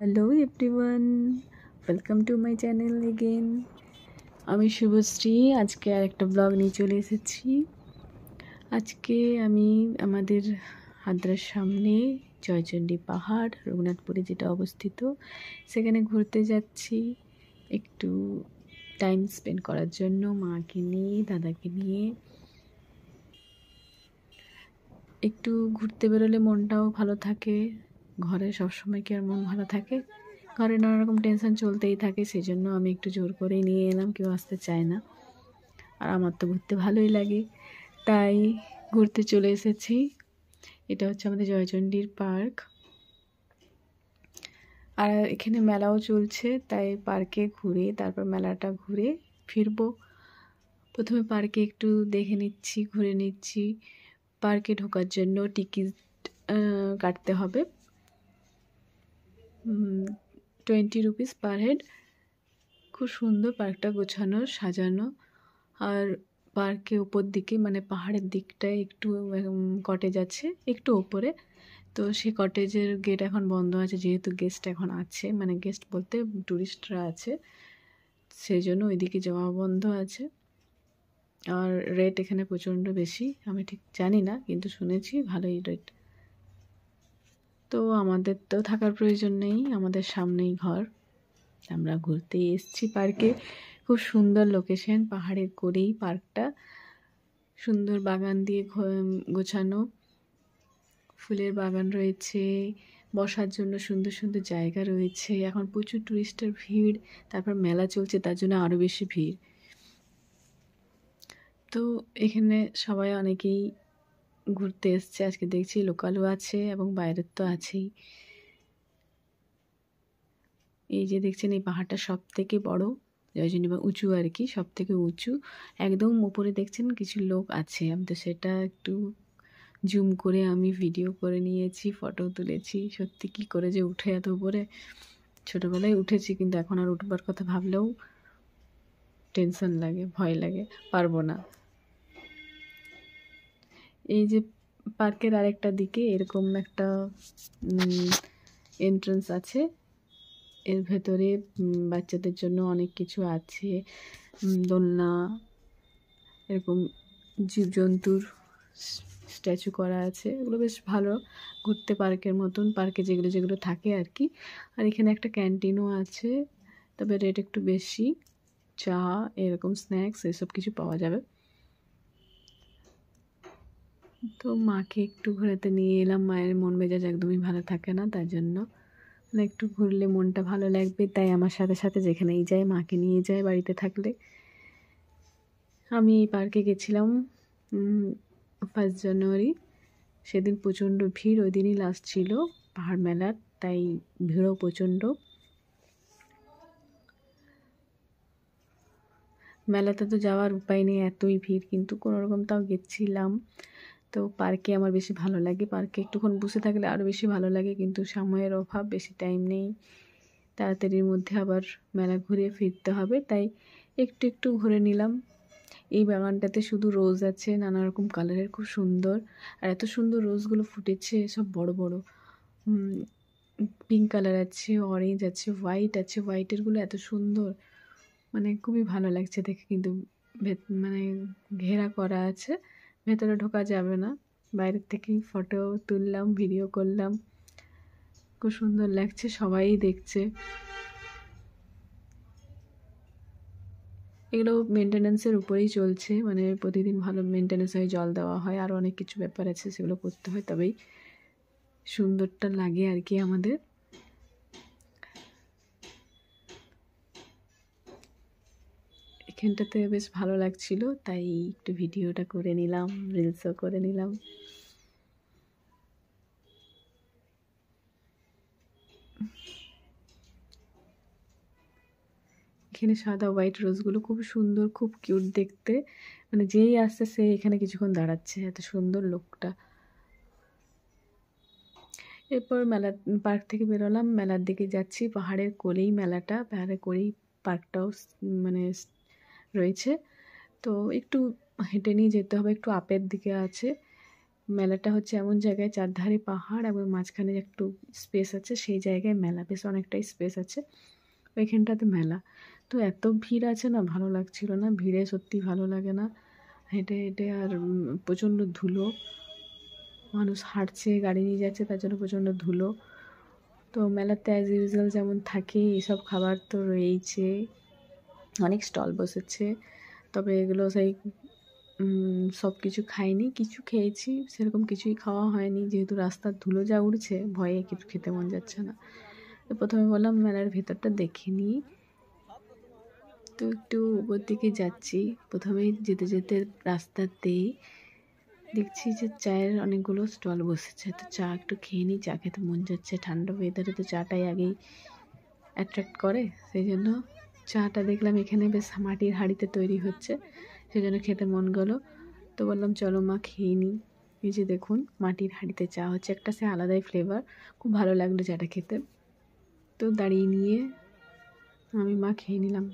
Hello everyone, welcome to my channel again. আমি শুভশ্রী, আজকে আর একটা ব্লগ নিয়ে চলে এসেছি। আজকে আমি আমাদের হাদ্রার সামনে জয়চণ্ডী পাহাড় রঘুনাথপুরে যেটা অবস্থিত, সেখানে ঘুরতে যাচ্ছি একটু টাইম স্পেন্ড করার জন্য, মাকে নিয়ে দাদাকে নিয়ে। একটু ঘুরতে বেরোলে মনটাও ভালো থাকে। ঘরে সবসময় কি আর মন ভালো থাকে? ঘরে নানা রকম টেনশন চলতেই থাকে, সেই জন্য আমি একটু জোর করেই নিয়ে এলাম, কেউ আসতে চায় না। আর আমার তো ঘুরতে ভালোই লাগে, তাই ঘুরতে চলে এসেছি। এটা হচ্ছে আমাদের জয়চণ্ডীর পার্ক, আর এখানে মেলাও চলছে, তাই পার্কে ঘুরে তারপর মেলাটা ঘুরে ফিরবো। প্রথমে পার্কে একটু দেখে নিচ্ছি, ঘুরে নিচ্ছি। পার্কে ঢোকার জন্য টিকিট কাটতে হবে 20 রুপিস পার হেড। খুব সুন্দর পার্কটা, গোছানো সাজানো। আর পার্কে উপর দিকে মানে পাহাড়ের দিকটায় একটু কটেজ আছে একটু ওপরে, তো সেই কটেজের গেট এখন বন্ধ আছে, যেহেতু গেস্ট এখন আছে, মানে গেস্ট বলতে টুরিস্টরা আছে, সেই জন্য ওইদিকে যাওয়া বন্ধ আছে। আর রেট এখানে প্রচণ্ড বেশি, আমি ঠিক জানি না, কিন্তু শুনেছি ভালোই রেট। তো আমাদের তো থাকার প্রয়োজন নেই, আমাদের সামনেই ঘর, আমরা ঘুরতেই এসেছি পার্কে। খুব সুন্দর লোকেশন, পাহাড়ের কোলেই পার্কটা, সুন্দর বাগান দিয়ে গোছানো, ফুলের বাগান রয়েছে, বসার জন্য সুন্দর সুন্দর জায়গা রয়েছে। এখন প্রচুর টুরিস্টের ভিড়, তারপর মেলা চলছে, তার জন্য আরও বেশি ভিড়। তো এখানে সবাই অনেকেই ঘুরতে এসছে, আজকে দেখছি লোকালও আছে এবং বাইরের তো আছেই। এই যে দেখছেন, এই পাহাড়টা সব থেকে বড়, জয়চণ্ডী বা উঁচু আর কি, সব থেকে উঁচু। একদম উপরে দেখছেন কিছু লোক আছে, আমি তো সেটা একটু জুম করে আমি ভিডিও করে নিয়েছি, ফটো তুলেছি। সত্যি কি করে যে উঠে এত উপরে, ছোটোবেলায় উঠেছি, কিন্তু এখন আর উঠবার কথা ভাবলেও টেনশন লাগে, ভয় লাগে, পারবো না। এই যে পার্কের আরেকটা দিকে এরকম একটা এন্ট্রান্স আছে, এর ভেতরে বাচ্চাদের জন্য অনেক কিছু আছে, দোলনা, এরকম জীবজন্তুর স্ট্যাচু করা আছে, এগুলো বেশ ভালো ঘুরতে, পার্কের মতন, পার্কে যেগুলো যেগুলো থাকে আর কি। আর এখানে একটা ক্যান্টিনও আছে, তবে রেট একটু বেশি, চা এরকম স্ন্যাক্স এসব কিছু পাওয়া যাবে। তো মাকে একটু ঘোরাতে নিয়ে এলাম, মায়ের মন মেজাজ একদমই ভালো থাকে না, তার জন্য মানে একটু ঘুরলে মনটা ভালো লাগবে, তাই আমার সাথে সাথে যেখানেই যাই মাকে নিয়ে যায় বাড়িতে থাকলে। আমি এই পার্কে গেছিলাম 1 জানুয়ারি, সেদিন প্রচণ্ড ভিড়, ওই দিনই লাস্ট ছিল পাহাড় মেলার, তাই ভিড়ও প্রচণ্ড। মেলাতে তো যাওয়ার উপায় নেই, এতই ভিড়, কিন্তু কোনোরকম তাও গেছিলাম। তো পার্কে আমার বেশি ভালো লাগে, পার্কে একটুক্ষণ বসে থাকলে আরও বেশি ভালো লাগে, কিন্তু সময়ের অভাব, বেশি টাইম নেই, তাড়াতাড়ির মধ্যে আবার মেলা ঘুরে ফিরতে হবে, তাই একটু একটু ঘুরে নিলাম। এই বাগানটাতে শুধু রোজ আছে, নানা রকম কালারের, খুব সুন্দর। আর এত সুন্দর রোজগুলো ফুটেছে, সব বড় বড়, পিঙ্ক কালার আছে, অরেঞ্জ আছে, হোয়াইট আছে, হোয়াইটেরগুলো এত সুন্দর, মানে খুবই ভালো লাগছে দেখে। কিন্তু মানে ঘেরা করা আছে, ভেতরে ঢোকা যাবে না, বাইরের থেকেই ফটো তুললাম, ভিডিও করলাম, খুব সুন্দর লাগছে, সবাই দেখছে। এগুলো মেনটেন্যান্সের উপরেই চলছে, মানে প্রতিদিন ভালো মেনটেন্যান্স হয়, জল দেওয়া হয়, আরও অনেক কিছু ব্যাপার আছে, সেগুলো করতে হয়, তবেই সুন্দরটা লাগে আর কি আমাদের। এখানটাতে বেশ ভালো লাগছিল, তাই একটু ভিডিওটা করে নিলাম, রিলসও করে নিলাম। এখানে সাদা হোয়াইট রোজগুলো খুব সুন্দর, খুব কিউট দেখতে, মানে যেই আসছে সে এখানে কিছুক্ষণ দাঁড়াচ্ছে, এত সুন্দর লোকটা। এরপর পার্ক থেকে বেরোলাম, মেলার দিকে যাচ্ছি, পাহাড়ের কোলেই মেলাটা, পাহাড়ের কোলেই পার্কটাও মানে রয়েছে। তো একটু হেঁটে নিয়ে যেতে হবে, একটু আপের দিকে আছে, মেলাটা হচ্ছে এমন জায়গায় চারধারে পাহাড় এবং মাঝখানে একটু স্পেস আছে, সেই জায়গায় মেলা, বেশ অনেকটাই স্পেস আছে ওইখানটাতে মেলা। তো এত ভিড় আছে না, ভালো লাগছিল না, ভিড়ে সত্যি ভালো লাগে না হেঁটে হেঁটে। আর প্রচণ্ড ধুলো, মানুষ হাঁটছে, গাড়ি নিয়ে যাচ্ছে, তার জন্য প্রচণ্ড ধুলো। তো মেলাতে অ্যাজ ইউজুয়াল যেমন থাকে এসব খাবার তো রয়েইছে, অনেক স্টল বসেছে, তবে এগুলো সেই সব কিছু খাইনি, কিছু খেয়েছি, সেরকম কিছুই খাওয়া হয়নি, যেহেতু রাস্তার ধুলো যা উড়ছে ভয়ে কিছু খেতে মন যাচ্ছে না। তো প্রথমে বললাম মেলার ভেতরটা দেখে নিই। তো একটু উপর দিকে যাচ্ছি, প্রথমেই যেতে যেতে রাস্তাতেই দেখছি যে চায়ের অনেকগুলো স্টল বসেছে। তো চা একটু খেয়ে নিই, চা খেতে মন যাচ্ছে, ঠান্ডা ওয়েদারে তো চাটাই আগেই অ্যাট্রাক্ট করে, সেই জন্য চাটা দেখলাম এখানে বেশ মাটির হাঁড়িতে তৈরি হচ্ছে, সেই জন্য খেতে মন গেলো। তো বললাম চলো মা খেয়ে নিই। এই যে দেখুন মাটির হাঁড়িতে চা হচ্ছে, একটা সে আলাদাই ফ্লেভার, খুব ভালো লাগলো চাটা খেতে। তো দাঁড়িয়ে নিয়ে আমি মা খেয়ে নিলাম।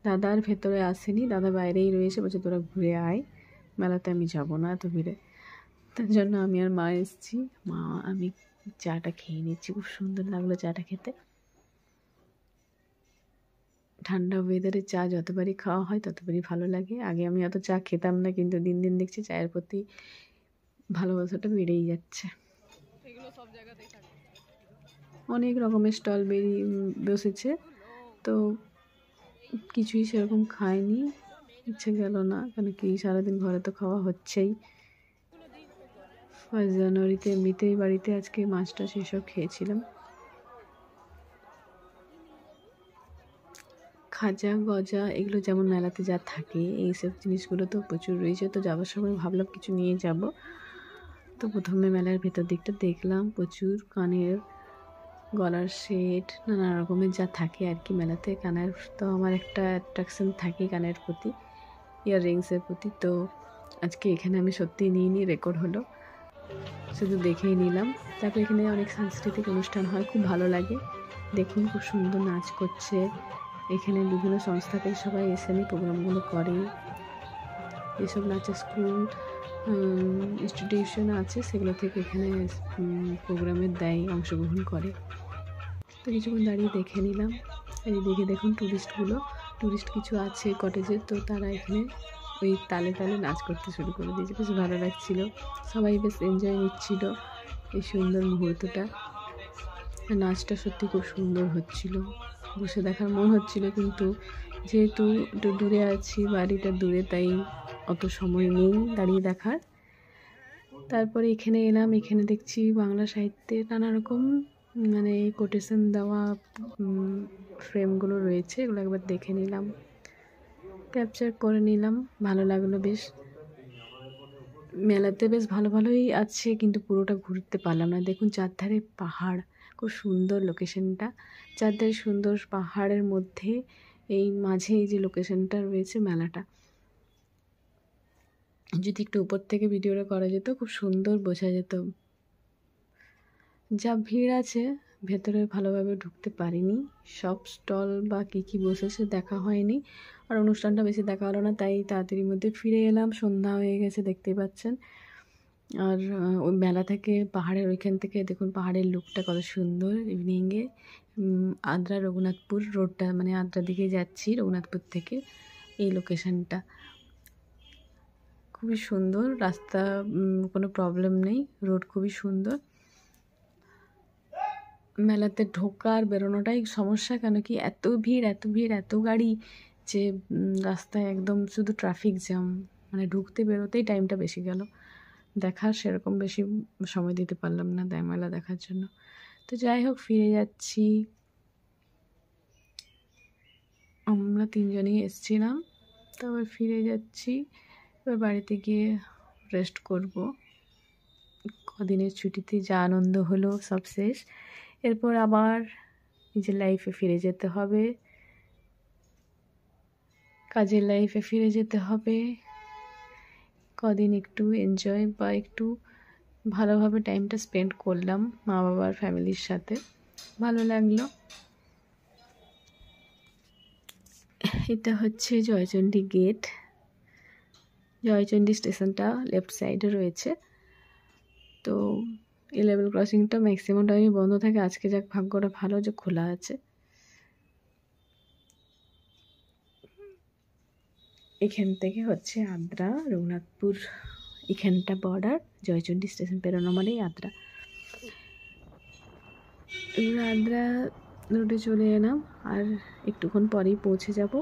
দাদা আর ভেতরে আসেনি, দাদা বাইরেই রয়েছে, বলছে তোরা ঘুরে আয়, মেলাতে আমি যাবো না এত ভিড়ে। তার জন্য আমি আর মা এসেছি, মা আমি চাটা খেয়ে নিচ্ছি, খুব সুন্দর লাগলো চাটা খেতে। ঠান্ডা ওয়েদারে চা যতবারই খাওয়া হয় ততবারই ভালো লাগে। আগে আমি অত চা খেতাম না, কিন্তু দিন দিন দেখছি চায়ের প্রতি ভালোবাসাটা বেড়েই যাচ্ছে। অনেক রকমের স্টল বসেছে, তো কিছুই সেরকম খাইনি, ইচ্ছে গেল না, কেন কি সারাদিন ঘরে তো খাওয়া হচ্ছেই। 1 জানুয়ারিতে এমনিতেই বাড়িতে আজকে মাছটা সেসব খেয়েছিলাম। খাজা গজা এগুলো যেমন মেলাতে যা থাকে এইসব জিনিসগুলো তো প্রচুর রয়েছে। তো যাওয়ার সময় ভাবলাম কিছু নিয়ে যাব। তো প্রথমে মেলার ভেতর দিকটা দেখলাম, প্রচুর কানের গলার সেট, নানা রকমের যা থাকে আর কি মেলাতে। কানের তো আমার একটা অ্যাট্রাকশন থাকে কানের প্রতি, ইয়াররিংসের প্রতি। তো আজকে এখানে আমি সত্যিই নিইনি, রেকর্ড হলো, শুধু দেখেই নিলাম। তারপর এখানে অনেক সাংস্কৃতিক অনুষ্ঠান হয়, খুব ভালো লাগে। দেখুন খুব সুন্দর নাচ করছে, এখানে বিভিন্ন সংস্থা থেকে সবাই এসে প্রোগ্রামগুলো করে। যেসব নাচের স্কুল ইনস্টিটিউশন আছে সেগুলো থেকে এখানে প্রোগ্রামের দেয়, অংশগ্রহণ করে। তো কিছুক্ষণ দাঁড়িয়ে দেখে নিলাম। এইদিকে দেখুন টুরিস্ট কিছু আছে কটেজে, তো তারা এখানে ওই তালে তালে নাচ করতে শুরু করে দিয়েছে, বেশ ভালো লাগছিলো, সবাই বেশ এনজয় নিচ্ছিল এই সুন্দর মুহূর্তটা। নাচটা সত্যি খুব সুন্দর হচ্ছিল, বসে দেখার মন হচ্ছিল, কিন্তু যেহেতু একটু দূরে আছি, বাড়িটা দূরে, তাই অত সময় নেই দাঁড়িয়ে দেখার। তারপরে এখানে এলাম, এখানে দেখছি বাংলা সাহিত্যের নানা রকম মানে কোটেশন দেওয়া ফ্রেমগুলো রয়েছে, এগুলো একবার দেখে নিলাম, ক্যাপচার করে নিলাম, ভালো লাগলো বেশ। মেলাতে বেশ ভালোই আছে, কিন্তু পুরোটা ঘুরতে পারলাম না। দেখুন চারধারে পাহাড়, খুব সুন্দর লোকেশনটা, চারধারে সুন্দর পাহাড়ের মধ্যে এই মাঝে এই যে লোকেশনটা রয়েছে মেলাটা, যদি একটু উপর থেকে ভিডিওটা করা যেত খুব সুন্দর বোঝা যেত। যা ভিড় আছে ভেতরে ভালোভাবে ঢুকতে পারিনি, সব স্টল বা কী বসেছে দেখা হয়নি, আর অনুষ্ঠানটা বেশি দেখা হলো না, তাই তাড়াতাড়ির মধ্যে ফিরে এলাম। সন্ধ্যা হয়ে গেছে দেখতেই পাচ্ছেন। আর ওই মেলা থেকে পাহাড়ের ওইখান থেকে দেখুন পাহাড়ের লুকটা কত সুন্দর ইভিনিংয়ে। আদ্রা রঘুনাথপুর রোডটা, মানে আদ্রার দিকে যাচ্ছি রঘুনাথপুর থেকে, এই লোকেশনটা খুবই সুন্দর, রাস্তা কোনো প্রবলেম নেই, রোড খুবই সুন্দর। মেলাতে ঢোকা আর বেরোনোটাই সমস্যা, কেন কি এত ভিড় এত গাড়ি, যে রাস্তায় একদম শুধু ট্রাফিক জ্যাম, মানে ঢুকতে বেরোতেই টাইমটা বেশি গেল, দেখার সেরকম বেশি সময় দিতে পারলাম না মেলা দেখার জন্য। তো যাই হোক ফিরে যাচ্ছি, আমরা 3 জনই এসেছিলাম, তারপর ফিরে যাচ্ছি। এবার বাড়িতে গিয়ে রেস্ট করব, কদিনের ছুটিতে যা আনন্দ হলো সব শেষ, এরপর আবার নিজের লাইফে ফিরে যেতে হবে, কাজের লাইফে ফিরে যেতে হবে। কদিন একটু এনজয় বা একটু ভালোভাবে টাইমটা স্পেন্ড করলাম মা বাবার ফ্যামিলির সাথে, ভালো লাগলো। এটা হচ্ছে জয়চণ্ডী গেট, জয়চণ্ডী স্টেশনটা লেফট সাইডে রয়েছে। তো এই লেভেল ক্রসিংটা ম্যাক্সিমাম টাইমই বন্ধ থাকে, আজকে যাক ভাগ্যটা ভালো যে খোলা আছে। এখান থেকে হচ্ছে আদ্রা, রঘুনাথপুর এখানটা বর্ডার, জয়চণ্ডী স্টেশন পেরোনো মানেই আদ্রা। এবার আদ্রা রোডে চলে এলাম, আর একটুক্ষণ পরেই পৌঁছে যাব।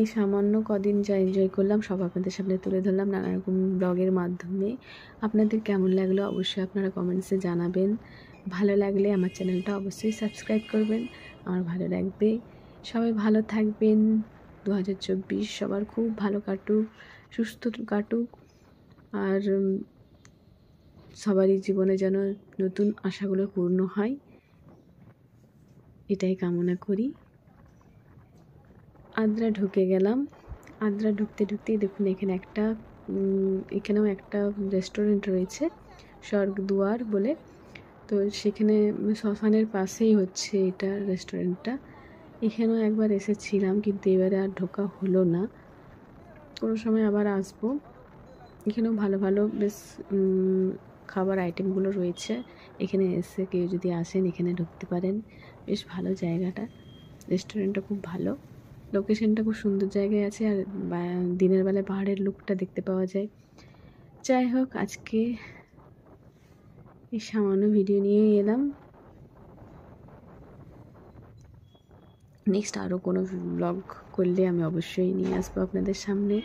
এই সামান্য কদিন যা এনজয় করলাম সব আপনাদের সামনে তুলে ধরলাম নানা রকম ব্লগের মাধ্যমে। আপনাদের কেমন লাগলো অবশ্যই আপনারা কমেন্টসে জানাবেন। ভালো লাগলে আমার চ্যানেলটা অবশ্যই সাবস্ক্রাইব করবেন, আমার ভালো লাগবে। সবাই ভালো থাকবেন। 2024 সবার খুব ভালো কাটুক, সুস্থ কাটুক, আর সবারই জীবনে যেন নতুন আশাগুলো পূর্ণ হয়, এটাই কামনা করি। আদ্রা ঢুকে গেলাম। আদ্রা ঢুকতে ঢুকতেই দেখুন এখানেও একটা রেস্টুরেন্ট রয়েছে, স্বর্গদুয়ার বলে। তো সেখানে শ্মশানের পাশেই হচ্ছে এটা রেস্টুরেন্টটা। এখানেও একবার এসেছিলাম, কিন্তু এবারে আর ঢোকা হলো না, কোনো সময় আবার আসবো। এখানেও ভালো ভালো বেশ খাবার আইটেমগুলো রয়েছে। এখানে এসে কেউ যদি আসেন এখানে ঢুকতে পারেন, বেশ ভালো জায়গাটা, রেস্টুরেন্টটা খুব ভালো, লোকেশনটা খুব সুন্দর জায়গায় আছে, আর দিনের বেলায় পাহাড়ের লুকটা দেখতে পাওয়া যায়। যাই হোক, আজকে এই সামান্য ভিডিও নিয়েই এলাম। নেক্সট আরও কোনো ব্লগ করলে আমি অবশ্যই নিয়ে আসবো আপনাদের সামনে।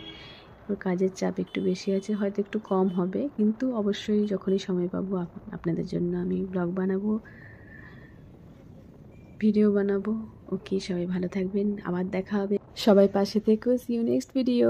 ওর কাজের চাপ একটু বেশি আছে, হয়তো একটু কম হবে, কিন্তু অবশ্যই যখনই সময় পাবো আপনাদের জন্য আমি ব্লগ বানাবো, ভিডিও বানাবো। ওকে, সবাই ভালো থাকবেন, আবার দেখা হবে। সবাই পাশে থেকো। See you next video.